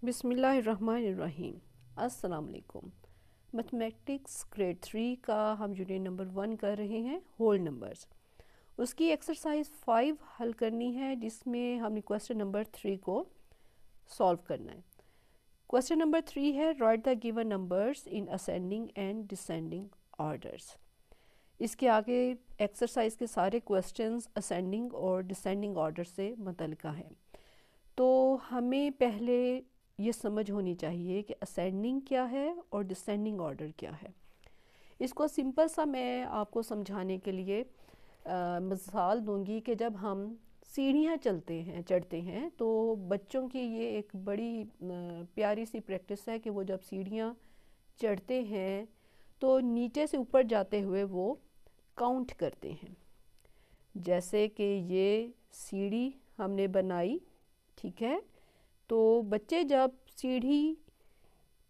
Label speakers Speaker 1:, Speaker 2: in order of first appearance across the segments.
Speaker 1: बिस्मिल्लाहिर्रहमानिर्रहीम। अस्सलाम वालेकुम। मैथमेटिक्स ग्रेड 3 का हम यूनिट नंबर 1 कर रहे हैं, होल नंबर्स। उसकी एक्सरसाइज 5 हल करनी है, जिसमें हमने क्वेश्चन नंबर 3 को सॉल्व करना है। क्वेश्चन नंबर 3 है, right the given numbers in ascending and descending orders. इसके आगे एक्सरसाइज के सारे क्वेश्चंस असेंडिंग और डिसेंडिंग ऑर्डर से मुतल्लिका हैं। तो हमें पहले ये समझ होनी चाहिए कि असेंडिंग क्या है और डिसेंडिंग ऑर्डर क्या है। इसको सिंपल सा मैं आपको समझाने के लिए मिसाल दूंगी कि जब हम सीढ़ियाँ चढ़ते हैं तो बच्चों की ये एक बड़ी प्यारी सी प्रैक्टिस है कि वो जब सीढ़ियाँ चढ़ते हैं तो नीचे से ऊपर जाते हुए वो काउंट करते हैं। जैसे कि ये सीढ़ी हमने बनाई, ठीक है, तो बच्चे जब सीढ़ी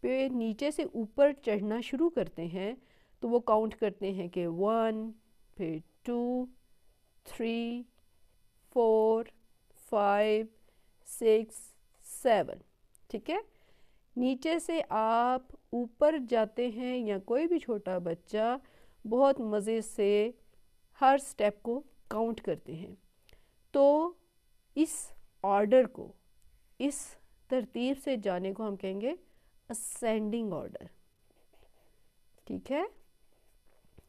Speaker 1: पे नीचे से ऊपर चढ़ना शुरू करते हैं तो वो काउंट करते हैं कि 1, फिर 2, 3, 4, 5, 6, 7, ठीक है। नीचे से आप ऊपर जाते हैं या कोई भी छोटा बच्चा बहुत मज़े से हर स्टेप को काउंट करते हैं। तो इस ऑर्डर को, इस तरतीब से जाने को हम कहेंगे असेंडिंग ऑर्डर, ठीक है।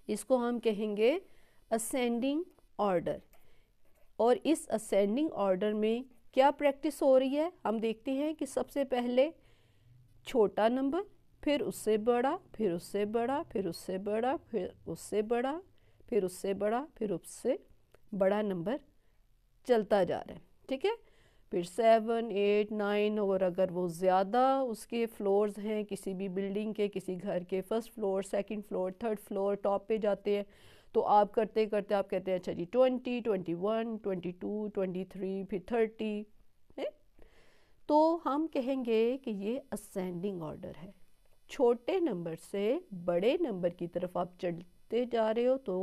Speaker 1: इसको हम कहेंगे असेंडिंग ऑर्डर। और इस असेंडिंग ऑर्डर में क्या प्रैक्टिस हो रही है, हम देखते हैं कि सबसे पहले छोटा नंबर, फिर उससे बड़ा, फिर उससे बड़ा, फिर उससे बड़ा, फिर उससे बड़ा, फिर उससे बड़ा, फिर उससे बड़ा नंबर चलता जा रहा है, ठीक है। फिर 7, 8, 9 और अगर वो ज़्यादा उसके फ्लोर्स हैं किसी भी बिल्डिंग के, किसी घर के, first floor, second floor, third floor, top पे जाते हैं तो आप करते करते आप कहते हैं अच्छा जी 20, 21, 22, 23, फिर 30 है। तो हम कहेंगे कि ये असेंडिंग ऑर्डर है। छोटे नंबर से बड़े नंबर की तरफ आप चढ़ते जा रहे हो तो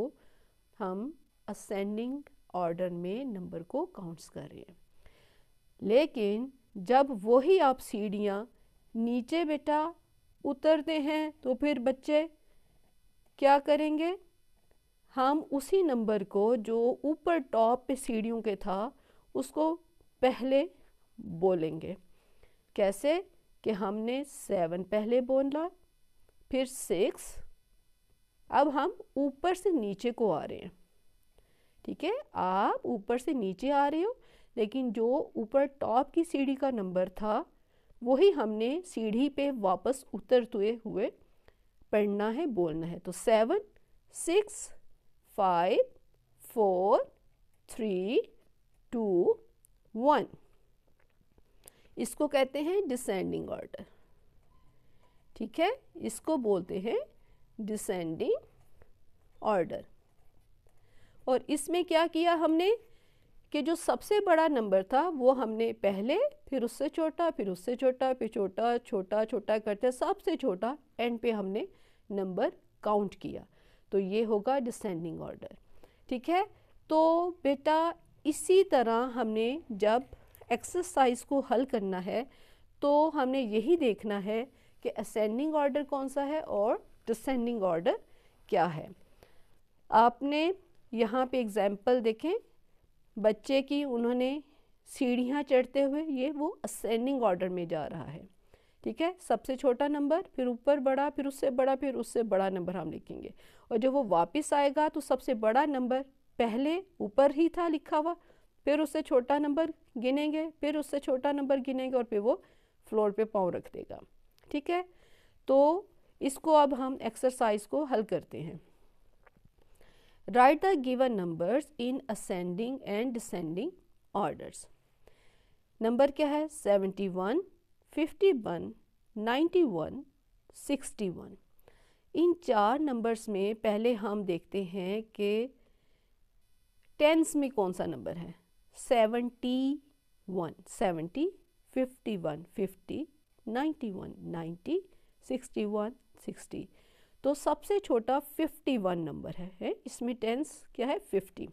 Speaker 1: हम असेंडिंग ऑर्डर में नंबर को काउंट्स कर रहे हैं। लेकिन जब वही आप सीढ़ियाँ नीचे बेटा उतरते हैं तो फिर बच्चे क्या करेंगे, हम उसी नंबर को जो ऊपर टॉप पे सीढ़ियों के था उसको पहले बोलेंगे। कैसे कि हमने 7 पहले बोला, फिर 6, अब हम ऊपर से नीचे को आ रहे हैं, ठीक है। आप ऊपर से नीचे आ रहे हो लेकिन जो ऊपर टॉप की सीढ़ी का नंबर था वही हमने सीढ़ी पे वापस उतरते हुए पढ़ना है, बोलना है। तो 7, 6, 5, 4, 3, 2, 1, इसको कहते हैं डिसेंडिंग ऑर्डर, ठीक है। इसको बोलते हैं डिसेंडिंग ऑर्डर। और इसमें क्या किया हमने कि जो सबसे बड़ा नंबर था वो हमने पहले, फिर उससे छोटा, फिर उससे छोटा, फिर छोटा छोटा छोटा करते सबसे छोटा एंड पे हमने नंबर काउंट किया। तो ये होगा डिसेंडिंग ऑर्डर, ठीक है। तो बेटा इसी तरह हमने जब एक्सरसाइज को हल करना है तो हमने यही देखना है कि असेंडिंग ऑर्डर कौन सा है और डिसेंडिंग ऑर्डर क्या है। आपने यहाँ पे एग्जाम्पल देखें बच्चे की, उन्होंने सीढ़ियाँ चढ़ते हुए, ये वो असेंडिंग ऑर्डर में जा रहा है, ठीक है। सबसे छोटा नंबर, फिर ऊपर बड़ा, फिर उससे बड़ा, फिर उससे बड़ा नंबर हम लिखेंगे। और जब वो वापस आएगा तो सबसे बड़ा नंबर पहले ऊपर ही था लिखा हुआ, फिर उससे छोटा नंबर गिनेंगे, फिर उससे छोटा नंबर गिनेंगे और फिर वो फ्लोर पे पाँव रख देगा, ठीक है। तो इसको अब हम एक्सरसाइज को हल करते हैं। Write the given numbers in ascending and descending orders. Number क्या है 71, 51, 91, 61। इन 4 नंबर्स में पहले हम देखते हैं कि टेंस में कौन सा नंबर है। 71, 70, 51, 50, 91, 90, 61, 60। तो सबसे छोटा 51 नंबर है, इसमें टेंस क्या है 50।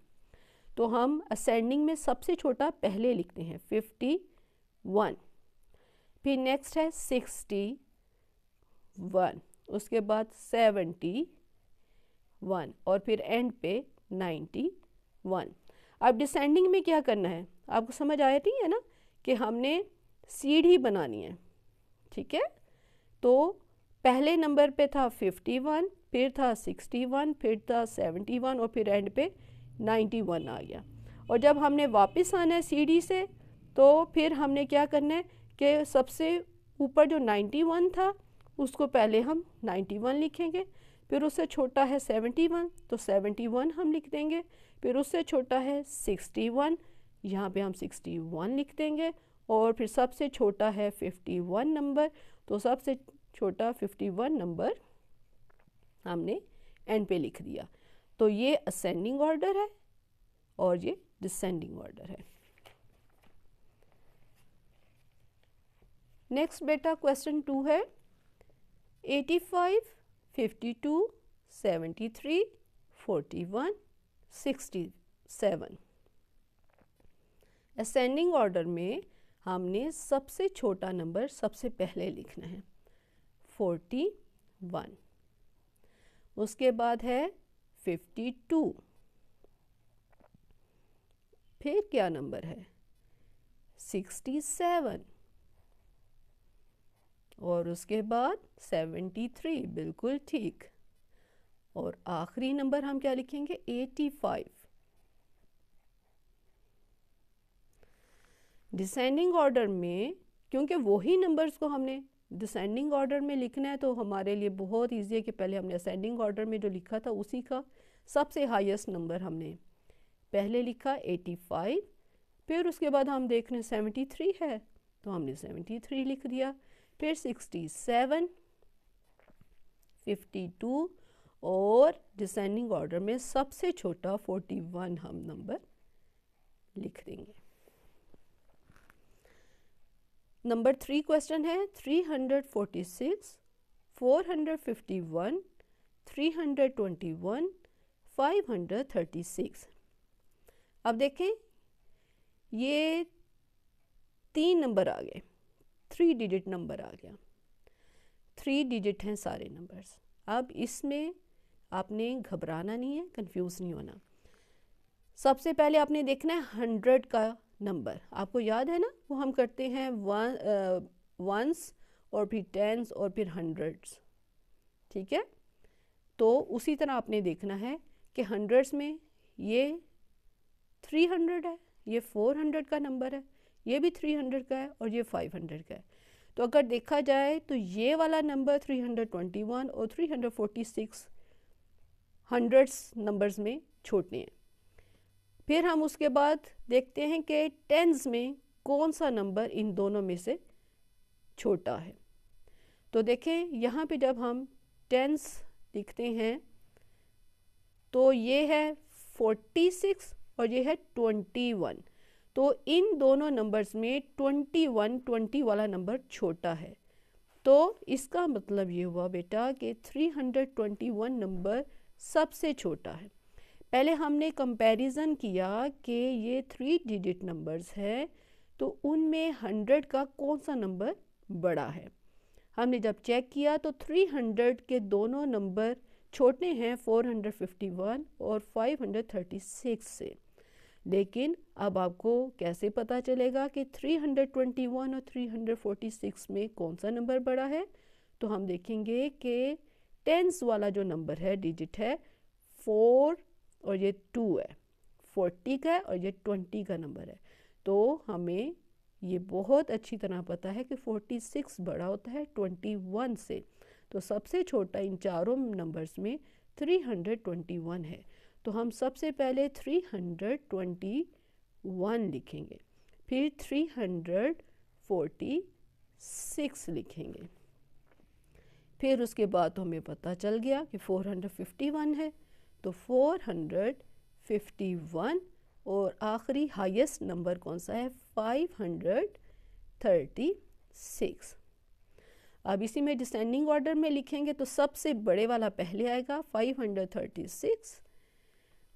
Speaker 1: तो हम असेंडिंग में सबसे छोटा पहले लिखते हैं 51, फिर नेक्स्ट है 61, उसके बाद 71 और फिर एंड पे 91। अब डिसेंडिंग में क्या करना है, आपको समझ आया नहीं है ना कि हमने सीढ़ी बनानी है, ठीक है। तो पहले नंबर पे था 51, फिर था 61, फिर था 71 और फिर एंड पे 91 आ गया। और जब हमने वापस आना है सीढ़ी से तो फिर हमने क्या करना है कि सबसे ऊपर जो 91 था उसको पहले हम 91 लिखेंगे, फिर उससे छोटा है 71 तो 71 हम लिख देंगे, फिर उससे छोटा है 61, यहाँ पे हम 61 लिख देंगे, और फिर सबसे छोटा है 51 नंबर, तो सबसे छोटा 51 नंबर हमने एंड पे लिख दिया। तो ये असेंडिंग ऑर्डर है और ये डिसेंडिंग ऑर्डर है। नेक्स्ट बेटा क्वेश्चन 2 है 85, 52, 73, 41, 67। असेंडिंग ऑर्डर में हमने सबसे छोटा नंबर सबसे पहले लिखना है 41, उसके बाद है 52, फिर क्या नंबर है 67 और उसके बाद 73, बिल्कुल ठीक, और आखिरी नंबर हम क्या लिखेंगे 85। डिसेंडिंग ऑर्डर में क्योंकि वही नंबर्स को हमने डिसेंडिंग ऑर्डर में लिखना है तो हमारे लिए बहुत ईजी है कि पहले हमने असेंडिंग ऑर्डर में जो लिखा था उसी का सबसे हाईएस्ट नंबर हमने पहले लिखा 85, फिर उसके बाद हम देख रहे हैं 73 है तो हमने 73 लिख दिया, फिर 67, 52 और डिसेंडिंग ऑर्डर में सबसे छोटा 41 हम नंबर लिख देंगे। नंबर 3 क्वेश्चन है 346, 451, 321, 536। अब देखें ये 3 नंबर आ गए, 3 डिजिट नंबर आ गया, 3 डिजिट हैं सारे नंबर्स। अब इसमें आपने घबराना नहीं है, कंफ्यूज नहीं होना। सबसे पहले आपने देखना है 100 का नंबर, आपको याद है ना वो हम करते हैं वंस और फिर टेंस और फिर हंड्रेड्स, ठीक है। तो उसी तरह आपने देखना है कि हंड्रेड्स में ये 300 है, ये 400 का नंबर है, ये भी 300 का है और ये 500 का है। तो अगर देखा जाए तो ये वाला नंबर 321 और 346 हंड्रेड्स नंबर्स में छोटे हैं। फिर हम उसके बाद देखते हैं कि टेंस में कौन सा नंबर इन दोनों में से छोटा है। तो देखें यहाँ पे जब हम टेंस लिखते हैं तो ये है 46 और ये है 21, तो इन दोनों नंबर्स में 20 वाला नंबर छोटा है। तो इसका मतलब ये हुआ बेटा कि 321 नंबर सबसे छोटा है। पहले हमने कंपैरिजन किया कि ये 3 डिजिट नंबर्स है तो उनमें 100 का कौन सा नंबर बड़ा है। हमने जब चेक किया तो 300 के दोनों नंबर छोटे हैं 451 और 536 से। लेकिन अब आपको कैसे पता चलेगा कि 321 और 346 में कौन सा नंबर बड़ा है। तो हम देखेंगे कि टेंस वाला जो नंबर है डिजिट है 4 और ये 2 है, 40 का है और ये 20 का नंबर है। तो हमें ये बहुत अच्छी तरह पता है कि 46 बड़ा होता है 21 से। तो सबसे छोटा इन चारों नंबर्स में 321 है। तो हम सबसे पहले 321 लिखेंगे, फिर 346 लिखेंगे, फिर उसके बाद तो हमें पता चल गया कि 451 है तो 451 और आखिरी हाईएस्ट नंबर कौन सा है 536। अब इसी में डिसेंडिंग ऑर्डर में लिखेंगे तो सबसे बड़े वाला पहले आएगा 536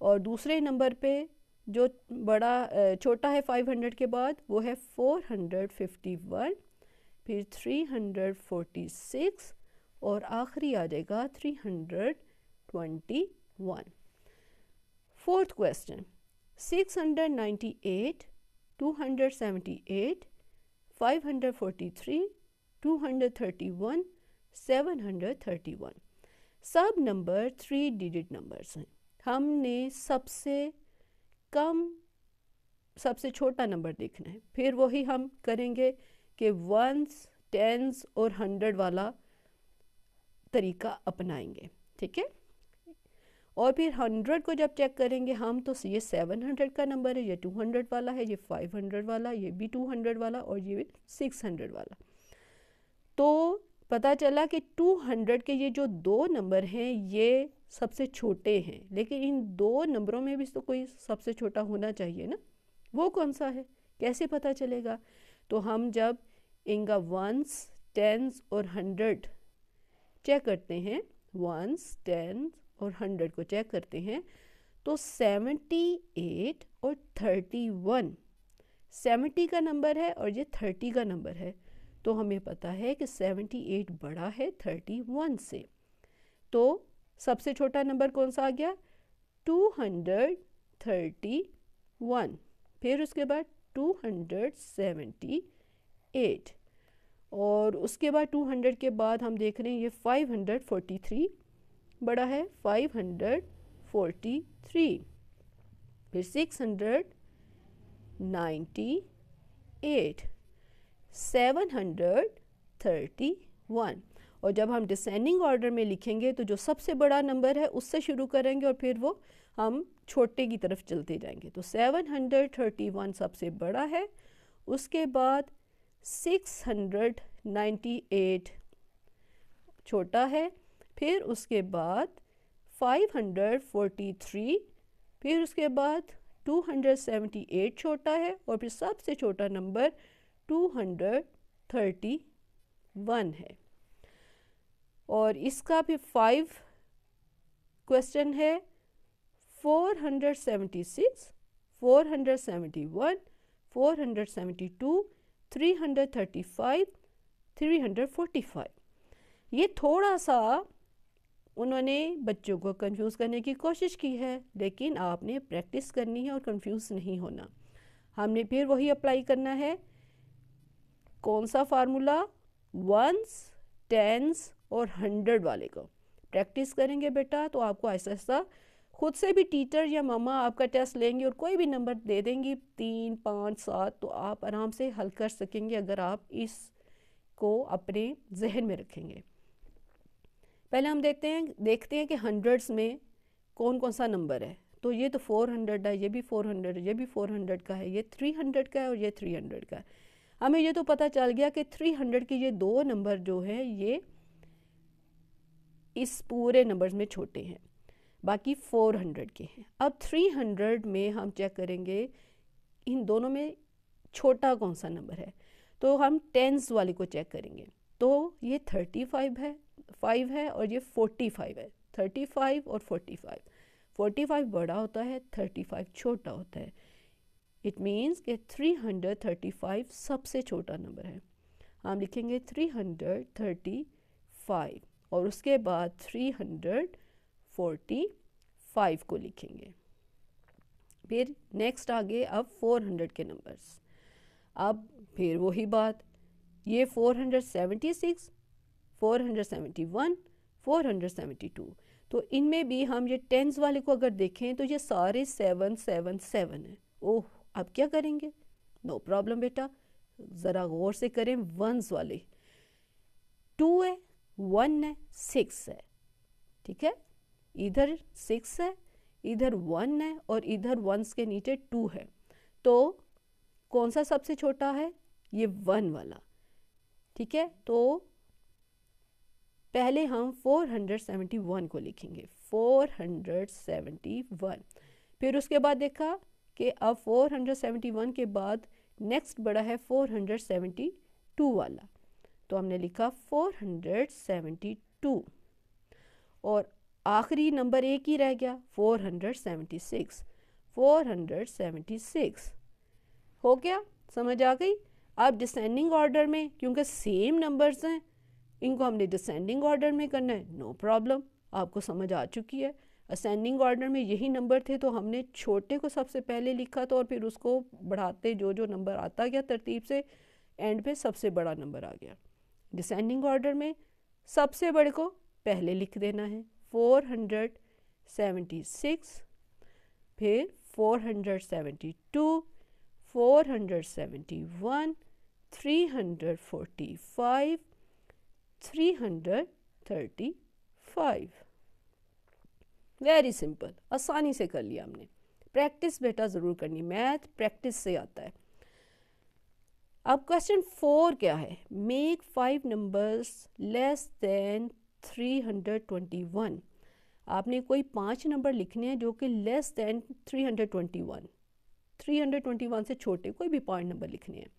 Speaker 1: और दूसरे नंबर पे जो बड़ा छोटा है 500 के बाद वो है 451, फिर 346 और आखिरी आ जाएगा 321। फोर्थ क्वेश्चन 698, 278, 543, 231, 731 सब नंबर 3 डिजिट नंबर्स हैं। हमने सबसे छोटा नंबर देखना है, फिर वही हम करेंगे कि वंस, टेंस और 100 वाला तरीका अपनाएंगे, ठीक है। और फिर 100 को जब चेक करेंगे हम तो ये 700 का नंबर है, ये 200 वाला है, ये 500 वाला, ये भी 200 वाला और ये 600 वाला। तो पता चला कि 200 के ये जो दो नंबर हैं ये सबसे छोटे हैं, लेकिन इन दो नंबरों में भी तो कोई सबसे छोटा होना चाहिए ना, वो कौन सा है, कैसे पता चलेगा? तो हम जब इनका वंस, टेंस और 100 चेक करते हैं, वंस, टेंस और 100 को चेक करते हैं तो 78 और 31, 70 का नंबर है और ये 30 का नंबर है, तो हमें पता है कि 78 बड़ा है 31 से। तो सबसे छोटा नंबर कौन सा आ गया? 231। फिर उसके बाद 278 और उसके बाद 200 के बाद हम देख रहे हैं ये 543 बड़ा है, 543। फिर 698, 731। और जब हम डिसेंडिंग ऑर्डर में लिखेंगे तो जो सबसे बड़ा नंबर है उससे शुरू करेंगे और फिर वो हम छोटे की तरफ चलते जाएंगे। तो 731 सबसे बड़ा है, उसके बाद 698 छोटा है, फिर उसके बाद 543, फिर उसके बाद 278 छोटा है और फिर सबसे छोटा नंबर 231 है। और इसका भी 5 क्वेश्चन है 476, 471, 472, 335, 345। ये थोड़ा सा उन्होंने बच्चों को कंफ्यूज करने की कोशिश की है, लेकिन आपने प्रैक्टिस करनी है और कंफ्यूज नहीं होना। हमने फिर वही अप्लाई करना है, कौन सा फार्मूला? वंस, टेंस और 100 वाले को प्रैक्टिस करेंगे बेटा, तो आपको ऐसा ऐसा खुद से भी टीचर या मम्मा आपका टेस्ट लेंगे और कोई भी नंबर दे देंगी 3, 5, 7, तो आप आराम से हल कर सकेंगे अगर आप इसको अपने जहन में रखेंगे। पहले हम देखते हैं कि 100s में कौन कौन सा नंबर है। तो ये तो 400 है, ये भी 400 है, ये भी 400 का है, ये 300 का है और ये 300 का है। हमें ये तो पता चल गया कि 300 के ये दो नंबर जो है ये इस पूरे नंबर्स में छोटे हैं, बाकी 400 के हैं। अब 300 में हम चेक करेंगे इन दोनों में छोटा कौन सा नंबर है, तो हम टेंस वाले को चेक करेंगे। तो ये 35 है, 5 है और ये 45 है, 35 और 45। 45 बड़ा होता है, 35 छोटा होता है। इट मीन्स कि 335 सबसे छोटा नंबर है। हम लिखेंगे 335 और उसके बाद 345 को लिखेंगे। फिर नेक्स्ट आगे अब 400 के नंबर्स। अब फिर वही बात, ये 476, 471, 472। तो इनमें भी हम ये टेंस वाले को अगर देखें तो ये सारे 777 है। ओह, अब क्या करेंगे? नो प्रॉब्लम बेटा, ज़रा गौर से करें। वंस वाले 2 है, 1 है, 6 है, ठीक है। इधर 6 है, इधर 1 है और इधर वंस के नीचे 2 है। तो कौन सा सबसे छोटा है? ये 1 वाला, ठीक है। तो पहले हम 471 को लिखेंगे, 471। फिर उसके बाद देखा कि अब 471 के बाद नेक्स्ट बड़ा है 472 वाला, तो हमने लिखा 472 और आखिरी नंबर एक ही रह गया 476, 476 हो गया, समझ आ गई। अब डिसेंडिंग ऑर्डर में क्योंकि सेम नंबर्स हैं, इनको हमने डिसेंडिंग ऑर्डर में करना है, नो प्रॉब्लम, आपको समझ आ चुकी है। असेंडिंग ऑर्डर में यही नंबर थे तो हमने छोटे को सबसे पहले लिखा था और फिर उसको बढ़ाते जो जो नंबर आता गया तरतीब से एंड पे सबसे बड़ा नंबर आ गया। डिसेंडिंग ऑर्डर में सबसे बड़े को पहले लिख देना है, 476, फिर 472, 471, 345, 335। वेरी सिंपल, आसानी से कर लिया हमने। प्रैक्टिस बेटा ज़रूर करनी, मैथ प्रैक्टिस से आता है। अब क्वेश्चन 4 क्या है, मेक 5 नंबर्स लेस देन 321। आपने कोई 5 नंबर लिखने हैं जो कि लेस देन 321 से छोटे कोई भी 5 नंबर लिखने हैं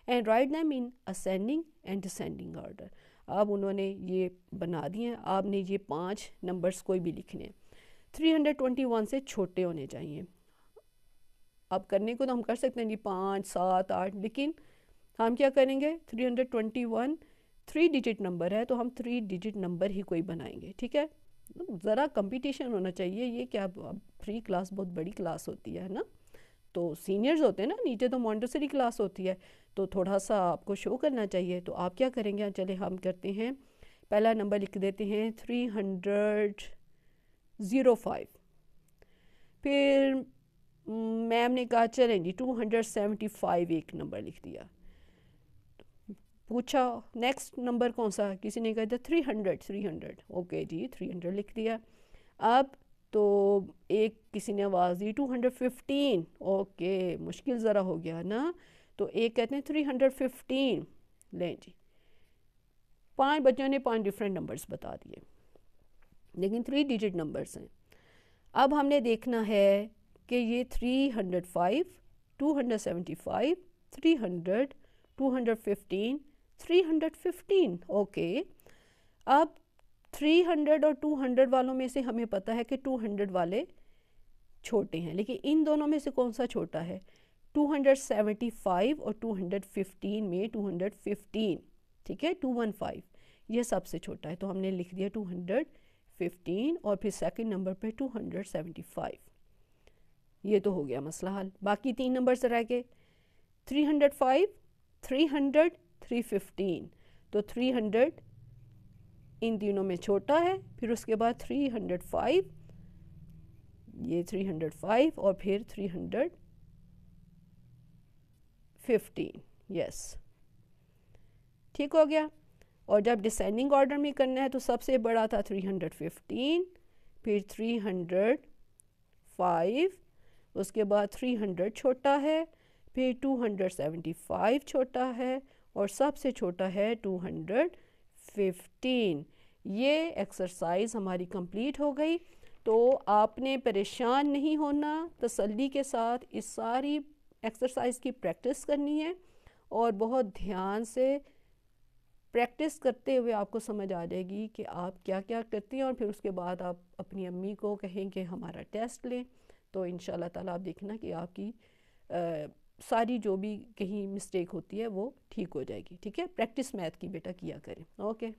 Speaker 1: and write them in ascending and descending order. अब उन्होंने ये बना दिए हैं, आपने ये 5 नंबर्स कोई भी लिखने हैं 321 से छोटे होने चाहिए। अब करने को तो हम कर सकते हैं जी 5, 7, 8, लेकिन हम क्या करेंगे, 321 3 डिजिट नंबर है तो हम 3 डिजिट नंबर ही कोई बनाएंगे, ठीक है। ज़रा कंपटीशन होना चाहिए, ये क्या फ्री क्लास बहुत बड़ी क्लास होती है ना, तो सीनियर्स होते हैं ना, नीचे तो मॉन्टेसरी क्लास होती है, तो थोड़ा सा आपको शो करना चाहिए। तो आप क्या करेंगे, चले हम करते हैं, पहला नंबर लिख देते हैं 305। फिर मैम ने कहा चलें जी 275 एक नंबर लिख दिया। पूछा नेक्स्ट नंबर कौन सा, किसी ने कहा था 300, ओके जी 300 लिख दिया। अब तो एक किसी ने आवाज़ दी 215, ओके मुश्किल ज़रा हो गया ना, तो एक कहते हैं 315, लें जी 5 बच्चों ने 5 डिफरेंट नंबर्स बता दिए, लेकिन 3 डिजिट नंबर्स हैं। अब हमने देखना है कि ये 305, 275, 300, 215, 315, ओके। अब 300 और 200 वालों में से हमें पता है कि 200 वाले छोटे हैं, लेकिन इन दोनों में से कौन सा छोटा है, 275 और 215 में 215, ठीक है 215 ये सबसे छोटा है, तो हमने लिख दिया 215 और फिर सेकंड नंबर पे 275। ये तो हो गया मसला हल। बाकी 3 नंबर से रह गए 305, 300, 315, तो 300 इन तीनों में छोटा है, फिर उसके बाद 305, ये 305 और फिर 315, यस ठीक हो गया। और जब डिसेंडिंग ऑर्डर में करना है तो सबसे बड़ा था 315, फिर 305, उसके बाद 300 छोटा है, फिर 275 छोटा है और सबसे छोटा है 215। ये एक्सरसाइज हमारी कंप्लीट हो गई। तो आपने परेशान नहीं होना, तसल्ली के साथ इस सारी एक्सरसाइज की प्रैक्टिस करनी है और बहुत ध्यान से प्रैक्टिस करते हुए आपको समझ आ जाएगी कि आप क्या क्या करती हैं और फिर उसके बाद आप अपनी अम्मी को कहें कि हमारा टेस्ट लें, तो इंशाल्लाह ताला आप देखना कि आपकी सारी जो भी कहीं मिस्टेक होती है वो ठीक हो जाएगी, ठीक है। प्रैक्टिस मैथ की बेटा किया करें, ओके।